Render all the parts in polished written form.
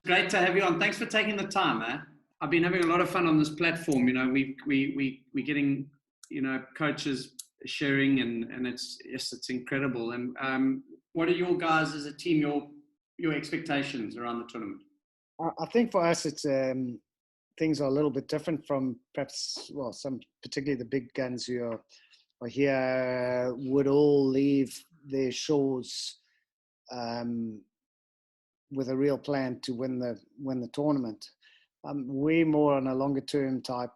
Great to have you on. Thanks for taking the time, man. I've been having a lot of fun on this platform. You know, we're getting, coaches sharing, and it's incredible. And what are your guys as a team, your expectations around the tournament? I think for us, it's things are a little bit different from perhaps, some, particularly the big guns who are here, would all leave their shores with a real plan to win the tournament. We're more on a longer term type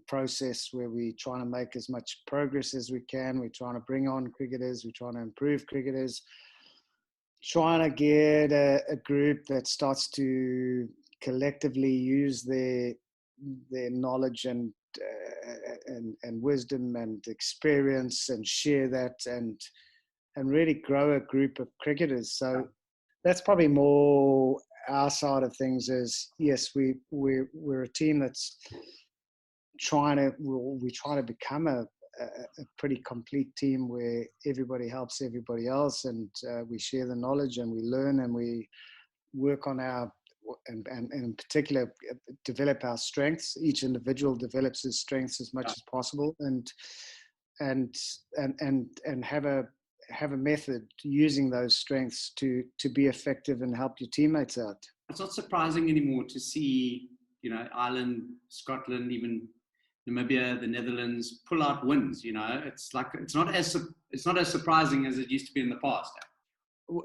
process where we're trying to make as much progress as we can. We're trying to bring on cricketers. We're trying to improve cricketers. Trying to get a group that starts to collectively use their knowledge and wisdom and experience and share that and really grow a group of cricketers. So that's probably more our side of things. Is yes, we're a team that's trying to become a pretty complete team where everybody helps everybody else, and we share the knowledge and we learn and we work on our and in particular develop our strengths. Each individual develops his strengths as much as possible, and have a method using those strengths to be effective and help your teammates out. It's not surprising anymore to see, Ireland, Scotland, even Namibia, the Netherlands pull out wins. It's not as surprising as it used to be in the past.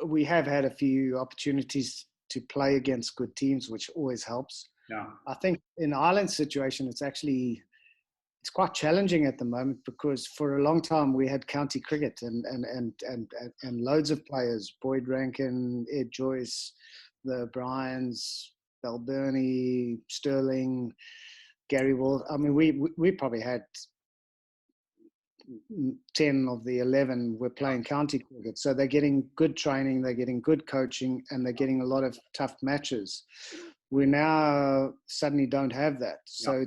We have had a few opportunities to play against good teams, which always helps. Yeah. I think in Ireland's situation, it's quite challenging at the moment, because for a long time we had county cricket and loads of players, Boyd Rankin, Ed Joyce, the Bryans, Balbirnie, Sterling, Gary Wolf. I mean, we probably had 10 of the 11 were playing county cricket. So they're getting good training, they're getting good coaching, and they're getting a lot of tough matches. We now suddenly don't have that. So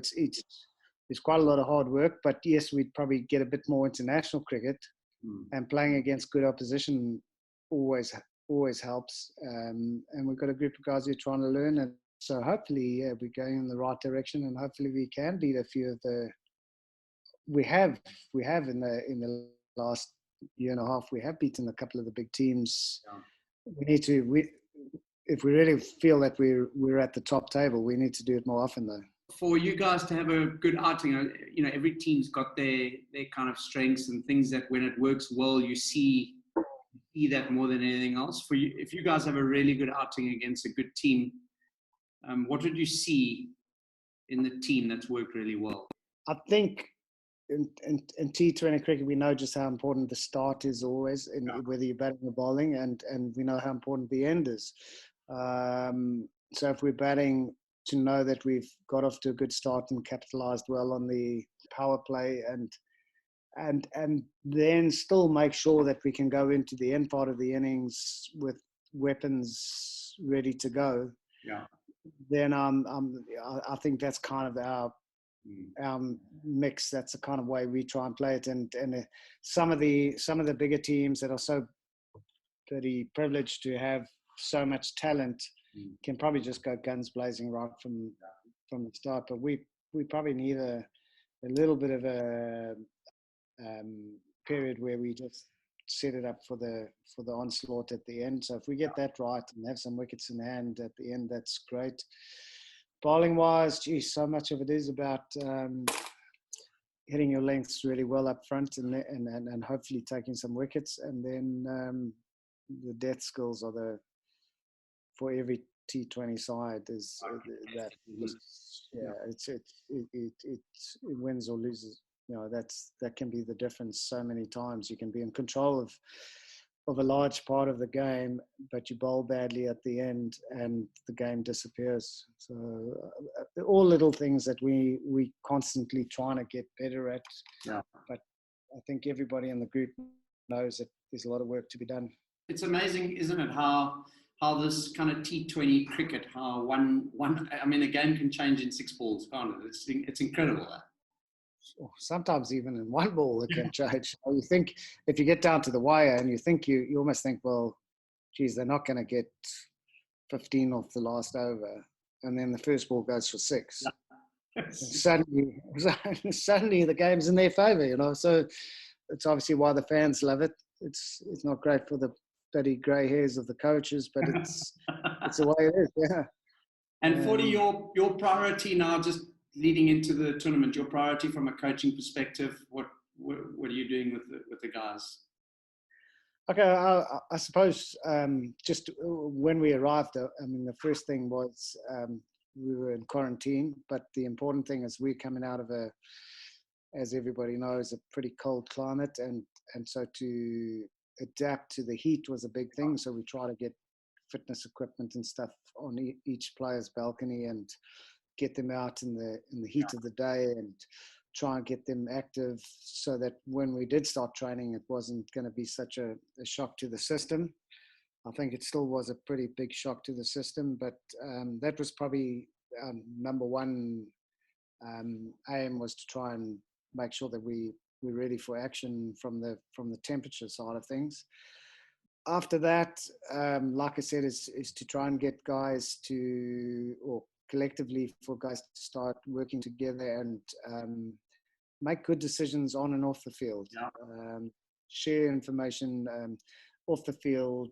it's quite a lot of hard work, but yes, we'd probably get a bit more international cricket, and playing against good opposition always helps. And we've got a group of guys who are trying to learn, and so hopefully we're going in the right direction, and hopefully we can beat a few of the. We have in the last year and a half, we have beaten a couple of the big teams. Yeah. We need to. If we really feel that we're at the top table, we need to do it more often, though. For you guys to have a good outing, every team's got their kind of strengths and things that when it works well, you see that more than anything else. For you, if you guys have a really good outing against a good team, what would you see in the team that's worked really well? I think in T20 cricket, we know just how important the start is always, whether you're batting or bowling, and we know how important the end is. So if we're batting, to know that we've got off to a good start and capitalized well on the power play, and then still make sure that we can go into the end part of the innings with weapons ready to go. Yeah. Then I think that's kind of our mix. That's the kind of way we try and play it. And some of the bigger teams that are so pretty privileged to have so much talent can probably just go guns blazing right from the start. But we probably need a little bit of a period where we just set it up for the onslaught at the end. So if we get that right and have some wickets in hand at the end, that's great. Bowling wise, geez, so much of it is about hitting your lengths really well up front and hopefully taking some wickets, and then the death skills are for every T20 side is that. It wins or loses. That can be the difference so many times. You can be in control of a large part of the game, but you bowl badly at the end and the game disappears. So all little things that we constantly trying to get better at. Yeah. But I think everybody in the group knows that there's a lot of work to be done. It's amazing, isn't it, how this kind of T20 cricket, how a game can change in 6 balls, can't it? It's incredible. Sometimes even in 1 ball it can change. You think if you get down to the wire and you almost think, well, geez, they're not going to get 15 off the last over, and then the first ball goes for 6. Yeah. Suddenly, suddenly the game's in their favour, you know. So it's obviously why the fans love it. It's not great for the bloody grey hairs of the coaches, but it's the way it is. Yeah. And 40, your priority now, just leading into the tournament, your priority from a coaching perspective, what are you doing with the guys? Okay, I suppose just when we arrived, I mean, the first thing was we were in quarantine, but the important thing is we're coming out of as everybody knows, a pretty cold climate, and so to adapt to the heat was a big thing. So we try to get fitness equipment and stuff on each player's balcony and get them out in the heat of the day and try and get them active so that when we did start training, it wasn't going to be such a shock to the system. I think it still was a pretty big shock to the system, but that was probably number one aim, was to try and make sure that we're ready for action from the temperature side of things. After that, like I said, is to try and get guys or collectively for guys to start working together and make good decisions on and off the field. Yeah. Share information off the field,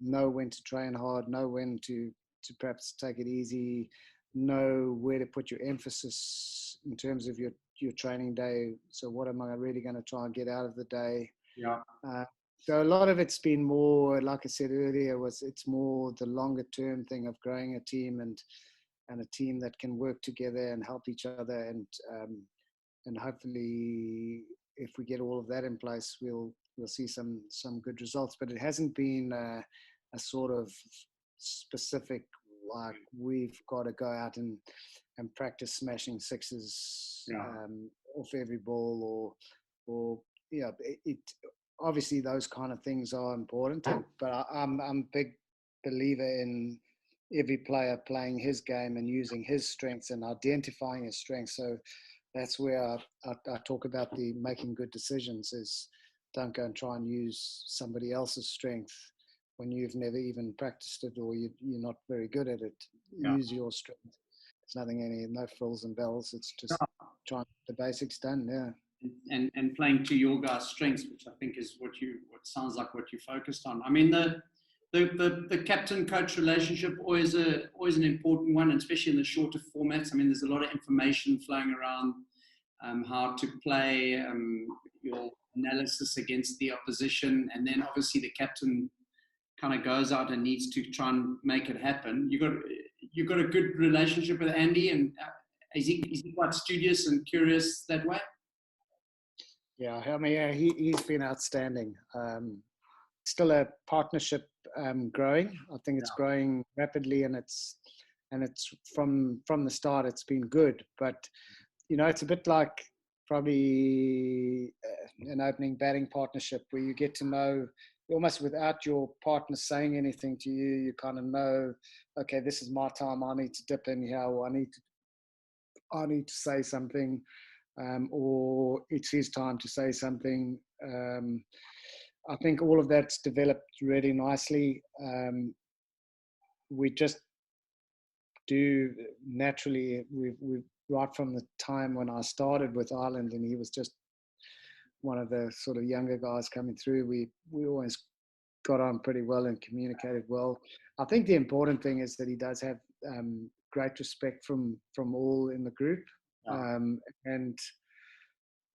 know when to train hard, know when to perhaps take it easy, know where to put your emphasis in terms of your training day. So what am I really going to try and get out of the day? Yeah. So a lot of it's been more, like I said earlier, it's more the longer term thing of growing a team and a team that can work together and help each other, and hopefully if we get all of that in place, we'll see some good results. But it hasn't been a sort of specific, like we've got to go out and practice smashing sixes off every ball, or yeah, it obviously those kind of things are important, but I'm a big believer in every player playing his game and using his strengths and identifying his strengths. So that's where I talk about the making good decisions, is don't go and try and use somebody else's strength when you've never even practiced it, or you're not very good at it. Yeah. Use your strength. There's no frills and bells. It's just trying to get the basics done. Yeah. And playing to your guys' strengths, which I think is what sounds like what you focused on. I mean, the captain coach relationship always an important one, especially in the shorter formats. I mean, there's a lot of information flowing around how to play, your analysis against the opposition, and then obviously the captain kind of goes out and needs to try and make it happen. You've got a good relationship with Andy, and is he quite studious and curious that way? Yeah, I mean, he's been outstanding. Still a partnership growing. I think it's growing rapidly, and it's from the start, it's been good. But you know, it's a bit like probably an opening batting partnership where you get to know, almost without your partner saying anything to you, you kind of know, okay, this is my time. I need to dip in here, or I need to say something. Or it's his time to say something. I think all of that's developed really nicely. We just do naturally. We right from the time when I started with Ireland, and he was just one of the sort of younger guys coming through. We always got on pretty well and communicated well. I think the important thing is that he does have great respect from all in the group. And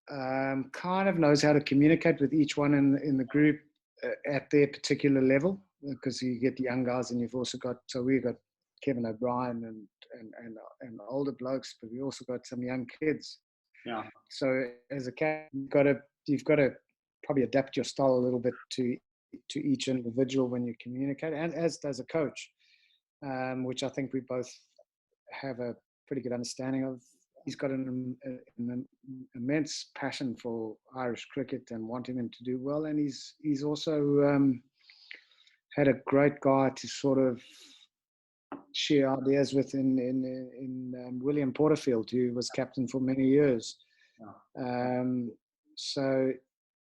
kind of knows how to communicate with each one in the group at their particular level, because you get the young guys, and you've also got, so we've got Kevin O'Brien and older blokes, but we also got some young kids. Yeah. So as a captain, you've got to probably adapt your style a little bit to each individual when you communicate, and as does a coach, which I think we both have a pretty good understanding of. He's got an immense passion for Irish cricket and wanting them to do well, and he's also had a great guy to sort of share ideas with in William Porterfield, who was captain for many years. So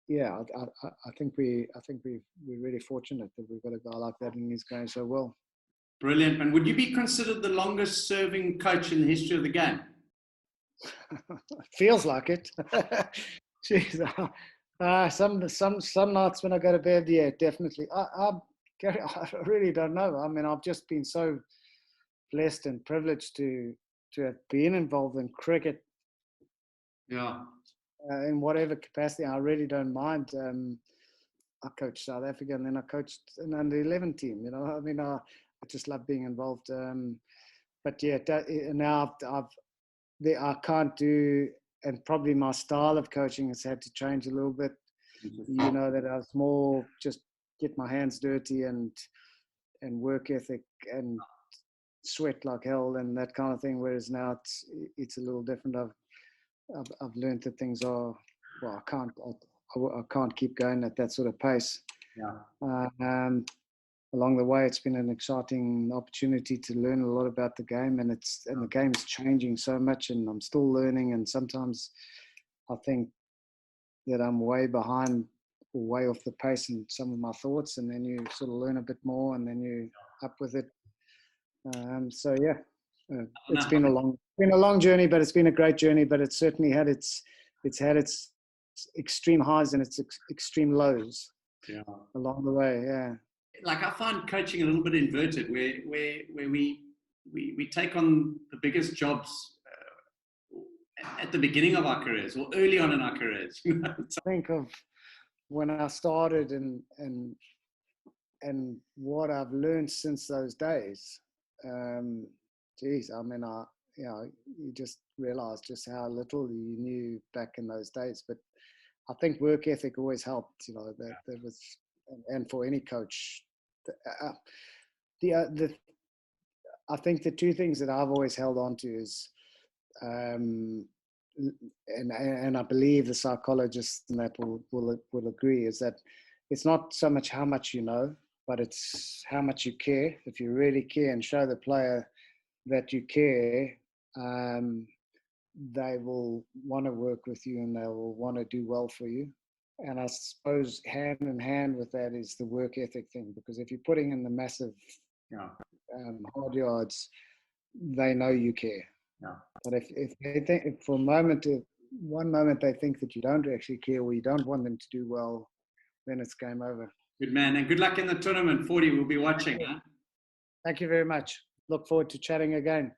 yeah, I think we're really fortunate that we've got a guy like that, and he's going so well. Brilliant. And would you be considered the longest serving coach in the history of the game? Feels like it. Jeez. Some nights when I go to bed, yeah, definitely. Gary, I really don't know. I mean, I've just been so blessed and privileged to have been involved in cricket. Yeah. In whatever capacity. I really don't mind. I coached South Africa, and then I coached an under-11 team. You know, I mean, I just love being involved. But yeah, now I can't do, and probably my style of coaching has had to change a little bit. You know, that I was more just get my hands dirty and work ethic and sweat like hell and that kind of thing. Whereas now it's a little different. I've learned that things are, well, I can't keep going at that sort of pace. Yeah. Along the way, it's been an exciting opportunity to learn a lot about the game, and the game is changing so much, and I'm still learning. And sometimes I think that I'm way behind or way off the pace in some of my thoughts, and then you sort of learn a bit more, and then you up with it. So yeah, it's been a long journey, but it's been a great journey. But it's certainly had its extreme highs and its extreme lows along the way. Yeah. Like I find coaching a little bit inverted, where we take on the biggest jobs at the beginning of our careers or early on in our careers. Think of when I started and what I've learned since those days. Geez, I mean, you just realize just how little you knew back in those days. But I think work ethic always helped. You know, that was, and for any coach. I think the two things that I've always held on to is, and I believe the psychologists and that will agree, is that it's not so much how much you know, but it's how much you care. If you really care and show the player that you care, they will want to work with you and they will want to do well for you. And I suppose hand in hand with that is the work ethic thing, because if you're putting in the massive hard yards, they know you care. Yeah. But if they think, if for one moment they think that you don't actually care or you don't want them to do well, then it's game over. Good man, and good luck in the tournament. 40, we'll be watching. Huh? Thank you very much. Look forward to chatting again.